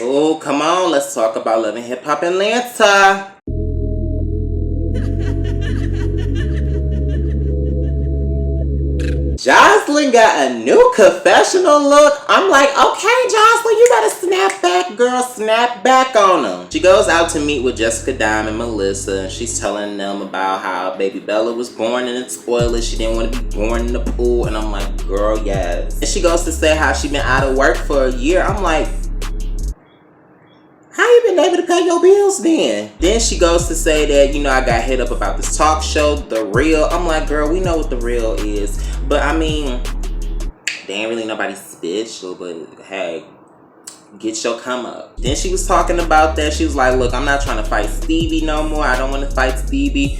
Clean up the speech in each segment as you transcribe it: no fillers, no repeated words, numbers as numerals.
Oh, come on, let's talk about Love and Hip Hop Atlanta. Jocelyn got a new confessional look. I'm like, okay, Jocelyn, you gotta snap back, girl. Snap back on them. She goes out to meet with Jessica Dime and Melissa, and she's telling them about how baby Bella was born in the toilet. She didn't want to be born in the pool. And I'm like, girl, yes. And she goes to say how she been out of work for a year. I'm like, how you been able to pay your bills then? Then she goes to say that, I got hit up about this talk show, The Real. I'm like, girl, we know what The Real is. But I mean, they ain't really nobody special, but hey, get your come up. Then she was talking about that. She was like, look, I'm not trying to fight Stevie no more. I don't want to fight Stevie.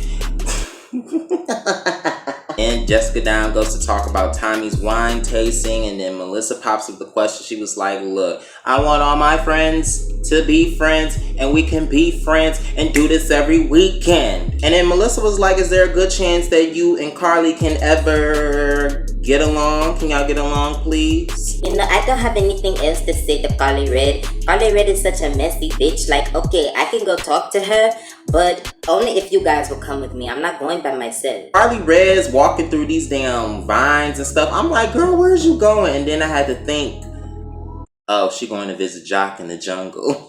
And Jessica Dime goes to talk about Tommy's wine tasting, and then Melissa pops up the question. She was like, look, I want all my friends to be friends, and we can be friends and do this every weekend. And then Melissa was like, is there a good chance that you and Carly can ever get along? Can y'all get along, please? I don't have anything else to say to Carly Red. Carly Red is such a messy bitch. Like, okay, I can go talk to her, but only if you guys will come with me. I'm not going by myself. Carly Red's walking through these damn vines and stuff. I'm like, girl, where's you going? And then I had to think, oh, she going to visit Jock in the jungle.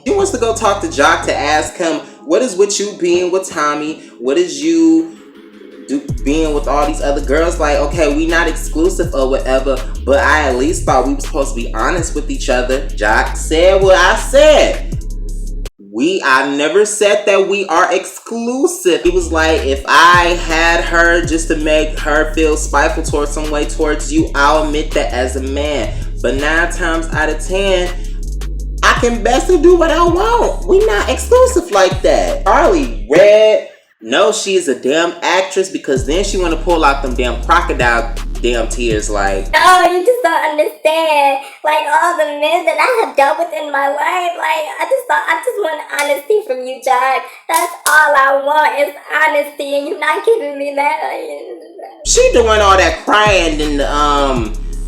She wants to go talk to Jock to ask him, what is with you being with Tommy? What is you being with all these other girls? Like, okay, we not exclusive or whatever, but I at least thought we were supposed to be honest with each other. Jock said what I said. I never said that we are exclusive. He was like, if I had her just to make her feel spiteful towards some way towards you, I'll admit that as a man. But 9 times out of 10, I can best do what I want. We not exclusive like that. Carly Red, no, she is a damn actress, because then she want to pull out them damn crocodile damn tears like, oh, you just don't understand. Like, all the men that I have dealt with in my life, like, I just want honesty from you, Jack. That's all I want is honesty, and you're not giving me that. She doing all that crying, and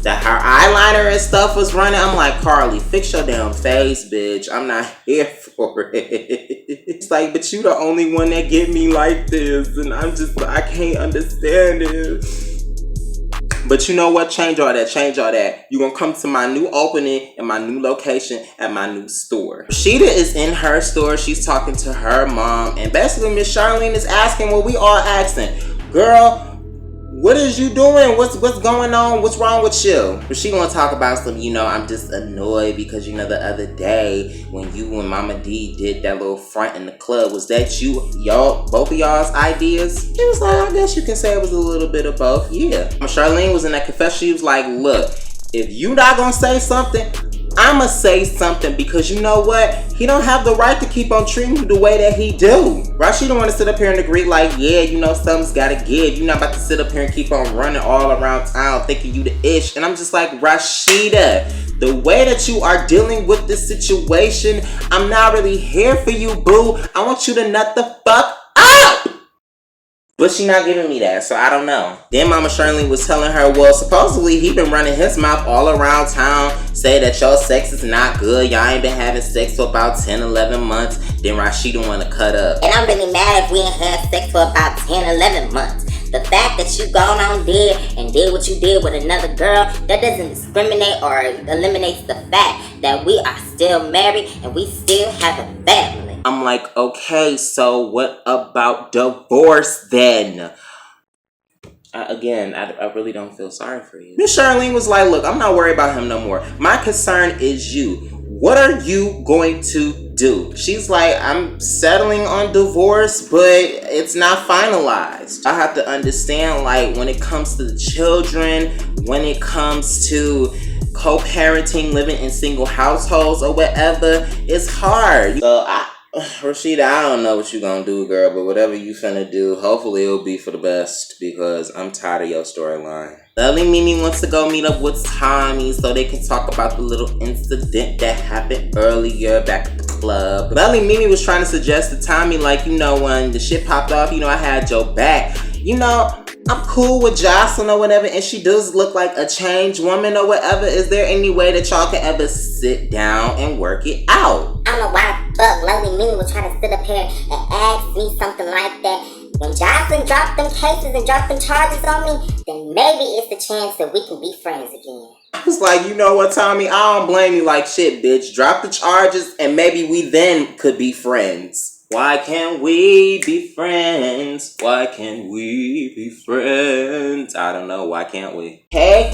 that her eyeliner and stuff was running. I'm like, Carly, fix your damn face, bitch. I'm not here for it. It's like, but you the only one that get me like this, and I can't understand it. But you know what? Change all that. You gonna come to my new opening and my new location at my new store. Sheeta is in her store. She's talking to her mom, and basically Miss Charlene is asking what we all asking. Girl, what is you doing? What's going on? What's wrong with you? She gonna talk about some, I'm just annoyed because, the other day when you and Mama D did that little front in the club, was that both of y'all's ideas? She was like, I guess you can say it was a little bit of both. Yeah. Charlene was in that confession. She was like, look, if you not gonna say something, I'ma say something, because you know what? He don't have the right to keep on treating you the way that he do. Rashida want to sit up here and agree like, yeah, something's gotta give. You're not about to sit up here and keep on running all around town thinking you the ish. And I'm just like, Rashida, the way that you are dealing with this situation, I'm not really here for you, boo. I want you to nut the fuck up. But she not giving me that, so I don't know. Then Mama Shirley was telling her, well, supposedly he been running his mouth all around town, say that your sex is not good. Y'all ain't been having sex for about 10, 11 months. Then Rashida want to cut up. And I'm really mad if we ain't had sex for about 10, 11 months. The fact that you gone on there and did what you did with another girl, that doesn't discriminate or eliminates the fact that we are still married and we still have a family. I'm like, okay, so what about divorce then? I really don't feel sorry for you. Miss Charlene was like, look, I'm not worried about him no more. My concern is you. What are you going to do? She's like, I'm settling on divorce, but it's not finalized. I have to understand, like, when it comes to the children, when it comes to co-parenting, living in single households or whatever, it's hard. So Rashida, I don't know what you gonna do, girl, but whatever you finna do, hopefully it'll be for the best, because I'm tired of your storyline. Lovely Mimi wants to go meet up with Tommy so they can talk about the little incident that happened earlier back at the club. Lovely Mimi was trying to suggest to Tommy, like, when the shit popped off, I had your back. I'm cool with Jocelyn or whatever, and she does look like a changed woman or whatever. Is there any way that y'all can ever sit down and work it out? I don't know why the fuck Lonely Mimi was trying to sit up here and ask me something like that. When Jocelyn dropped them cases and dropped them charges on me, then maybe it's the chance that we can be friends again. I was like, you know what, Tommy? I don't blame you like shit, bitch. Drop the charges and maybe we then could be friends. Why can't we be friends? Why can't we be friends? I don't know. Why can't we? Hey,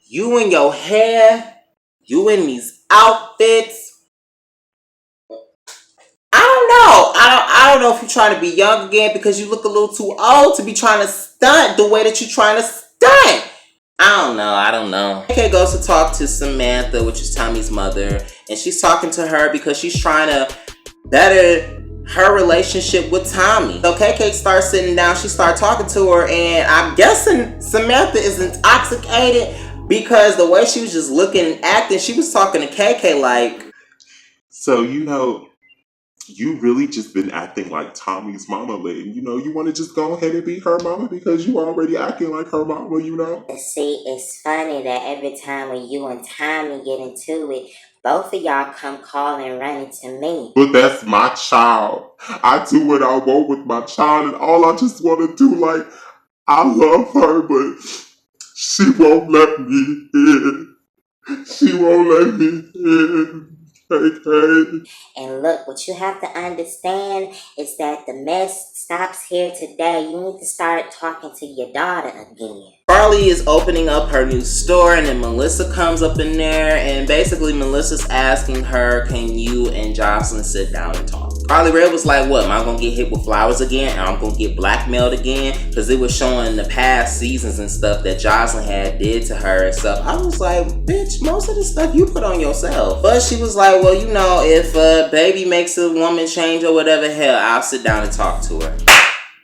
you and your hair, you in these outfits. I don't know. I don't know if you're trying to be young again because you look a little too old to be trying to stunt the way that you're trying to stunt. I don't know. KK goes to talk to Samantha, which is Tommy's mother, and she's talking to her because she's trying to better her relationship with Tommy. So KK starts sitting down, she starts talking to her, and I'm guessing Samantha is intoxicated because the way she was just looking and acting, she was talking to KK like, so, you really just been acting like Tommy's mama lately. You want to just go ahead and be her mama because you already acting like her mama, See, it's funny that every time when you and Tommy get into it, both of y'all come calling running to me. But that's my child. I do what I want with my child, and all I just want to do, I love her, but she won't let me in. She won't let me in. KK. And look, what you have to understand is that the mess stops here today. You need to start talking to your daughter again. Carly is opening up her new store, and then Melissa comes up in there, and basically Melissa's asking her, can you and Jocelyn sit down and talk? Carly Red was like, what, am I gonna get hit with flowers again? And I'm gonna get blackmailed again? Because it was showing the past seasons and stuff that Jocelyn had did to her and stuff. I was like, bitch, most of the stuff you put on yourself. But she was like, well, if a baby makes a woman change or whatever, hell, I'll sit down and talk to her.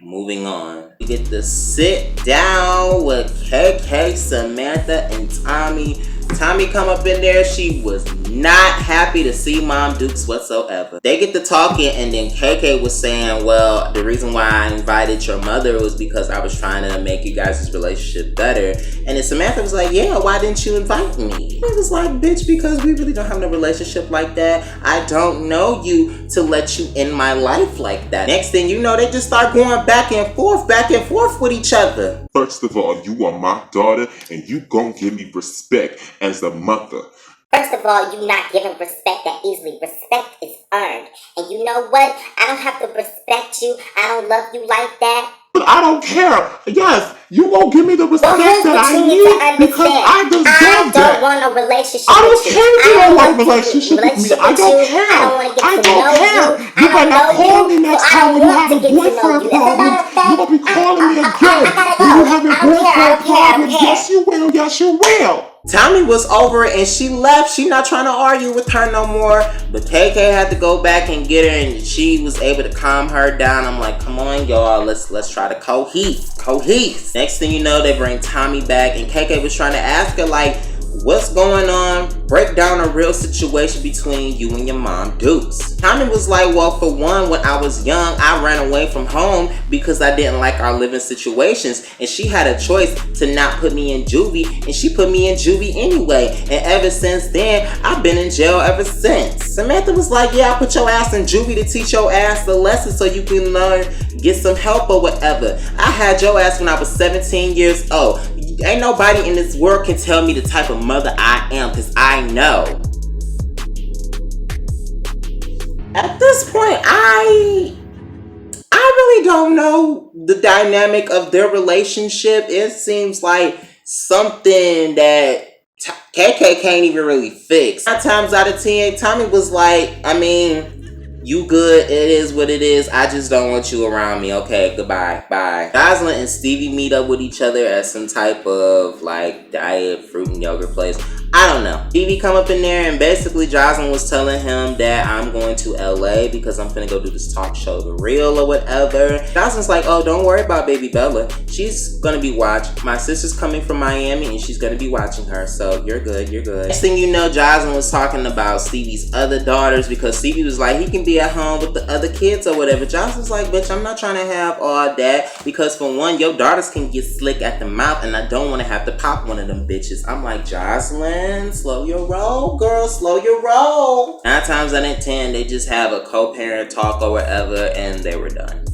Moving on. We get to sit down with KK, Samantha, and Tommy. Tommy come up in there. She was not happy to see Mom Dukes whatsoever. They get to talking, and then KK was saying, well, the reason why I invited your mother was because I was trying to make you guys' relationship better. And then Samantha was like, yeah, why didn't you invite me? He was like, bitch, because we really don't have no relationship like that. I don't know you to let you in my life like that. Next thing you know, they just start going back and forth with each other. First of all, you are my daughter, and you gon' give me respect as a mother. First of all, you not giving respect that easily. Respect is earned. And you know what? I don't have to respect you. I don't love you like that. But I don't care. Yes, you won't give me the respect that I need because I deserve that. I don't want a relationship I don't with care you. if you don't want a relationship with me. I don't care. I don't want to get I to don't know care. you. You're going to call me next So I time when you want have to a get to know boyfriend you. problem. You're going to be calling me again. I gotta go. When you have a I don't care. boyfriend problem, I don't care. yes you will. Yes you will. Tommy was over it and she left. She not trying to argue with her no more. But KK had to go back and get her, and she was able to calm her down. I'm like, come on, y'all, let's try to cohere. Next thing you know, they bring Tommy back, and KK was trying to ask her like, what's going on? Break down a real situation between you and your mom Dukes. Tommy was like, well, for one, when I was young, I ran away from home because I didn't like our living situations, and she had a choice to not put me in juvie, and she put me in juvie anyway, and ever since then, I've been in jail ever since. Samantha was like, yeah, I put your ass in juvie to teach your ass a lesson so you can learn, get some help or whatever. I had your ass when I was 17 years old. Ain't nobody in this world can tell me the type of mother I am, because I know. At this point, I really don't know the dynamic of their relationship. It seems like something that KK can't even really fix. 9 times out of 10, Tommy was like, I mean, you good, it is what it is. I just don't want you around me. Okay, goodbye, bye. Jocelyn and Stevie meet up with each other at some type of like diet fruit and yogurt place. I don't know. Stevie come up in there and basically Jocelyn was telling him that I'm going to LA because I'm finna go do this talk show, The Real or whatever. Jocelyn's like, oh, don't worry about baby Bella. She's gonna be watched. My sister's coming from Miami and she's gonna be watching her. So you're good, you're good. Next thing you know, Jocelyn was talking about Stevie's other daughters because Stevie was like, he can be at home with the other kids or whatever. Jocelyn's like, bitch, I'm not trying to have all that because for one, your daughters can get slick at the mouth and I don't want to have to pop one of them bitches. I'm like, Jocelyn, slow your roll, girl, slow your roll. 9 times out of 10, they just have a co-parent talk or whatever and they were done.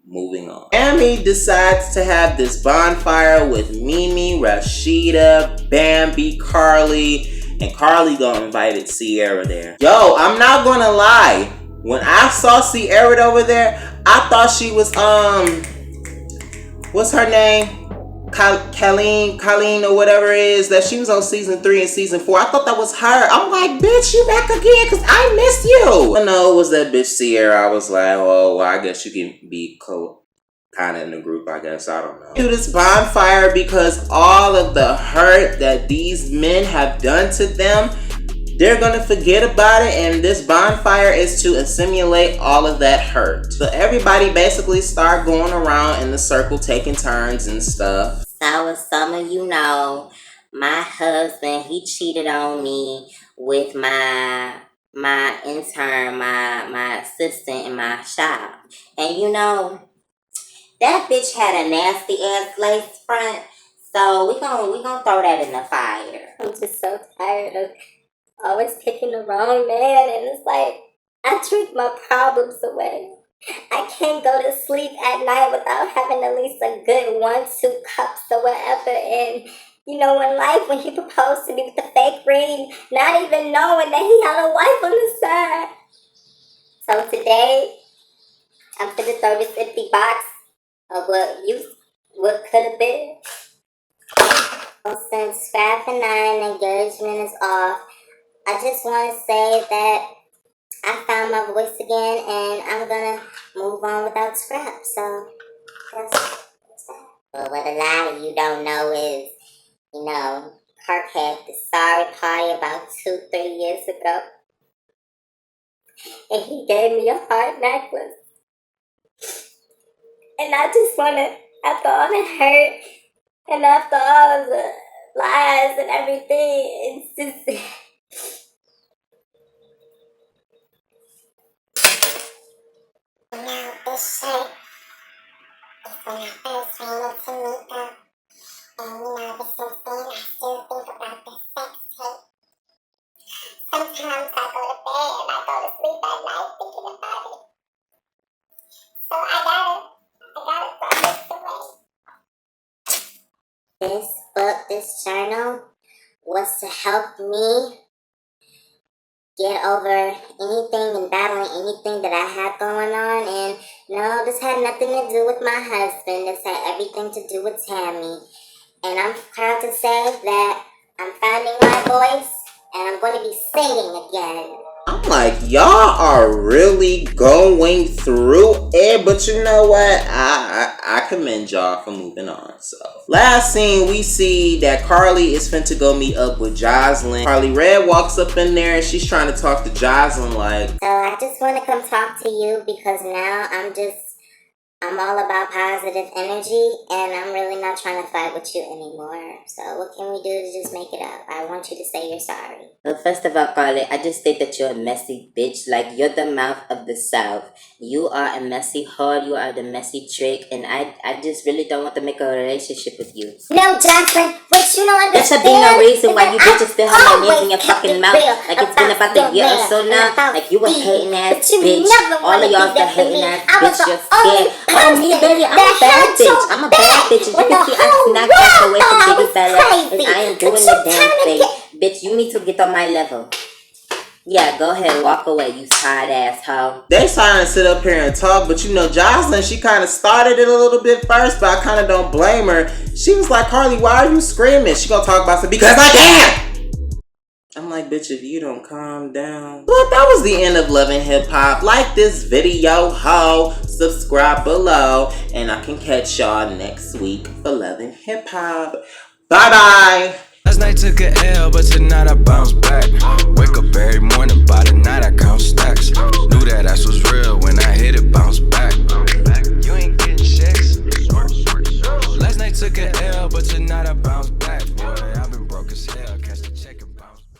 Moving on. Amy decides to have this bonfire with Mimi, Rashida, Bambi, Carly, and Carly gonna invited Sierra there. Yo, I'm not gonna lie. When I saw Sierra over there, I thought she was, what's her name? Colleen or whatever it is, that she was on season 3 and season 4. I thought that was her. I'm like, bitch, you back again because I missed you. I know it was that bitch Sierra. I was like, oh, well, I guess you can be kind of in the group, I guess. I don't know. Do this bonfire because all of the hurt that these men have done to them, they're going to forget about it, and this bonfire is to assimilate all of that hurt. So everybody basically start going around in the circle taking turns and stuff. So as some of you know, my husband, he cheated on me with my intern, my assistant in my shop. And you know, that bitch had a nasty ass lace front. So we gonna throw that in the fire. I'm just so tired of always picking the wrong man, and it's like, I drink my problems away. I can't go to sleep at night without having at least a good 1-2 cups or whatever. And you know, in life, when he proposed to me with the fake ring, not even knowing that he had a wife on the side. So today, I'm gonna throw this empty box of what could have been. Since 5 and 9 engagement is off, I just want to say that I found my voice again and I'm going to move on without scrap. So, that's that. But what a lot of you don't know is, you know, Kirk had the sorry party about 2-3 years ago. And he gave me a heart necklace. And I just want to, after all the hurt and after all the lies and everything, it's just... Now this shirt is when I first ran into Mika. And you know, ever since then, I still think about the sex tape. Sometimes I go to bed and I go to sleep at night thinking about it. So I gotta throw this away. This book, this journal, was to help me get over anything and battling anything that I had going on. And no, this had nothing to do with my husband. This had everything to do with Tammy. And I'm proud to say that I'm finding my voice and I'm going to be singing again. I'm like, y'all are really going through it, but you know what? I commend y'all for moving on. So, last scene, we see that Carly is finna go meet up with Jocelyn. Carly Red walks up in there and she's trying to talk to Jocelyn like, So I just want to come talk to you because now I'm all about positive energy and I'm really not trying to fight with you anymore. So what can we do to just make it up? I want you to say you're sorry. Well, first of all, Carly, I just think that you're a messy bitch. Like, you're the mouth of the South. You are a messy whore. You are the messy trick. And I just really don't want to make a relationship with you. No, Jocelyn, what you don't understand. There should be no reason why you bitches still have my names in your fucking mouth. Like, it's been about a year or so now. Like, you a hating ass bitch. All of y'all the hating ass bitch. You're scared. Oh, me, baby, I'm a bad bitch. I'm a bad bitch. As you can see, I snapped back away from Biggie Bella. And I am doing the damn thing. Bitch, you need to get on my level. Yeah, go ahead, walk away, you tired asshole. they starting to sit up here and talk, but you know, Jocelyn, she kind of started it a little bit first, but I kind of don't blame her. She was like, Carly, why are you screaming? She gonna talk about something, because I can! I'm like, bitch, if you don't calm down. But that was the end of Love and Hip Hop. Like this video, ho. Subscribe below. And I can catch y'all next week for Love and Hip Hop. Bye-bye. Last night took a L, but tonight I bounce back. Wake up every morning, by the night I count stacks.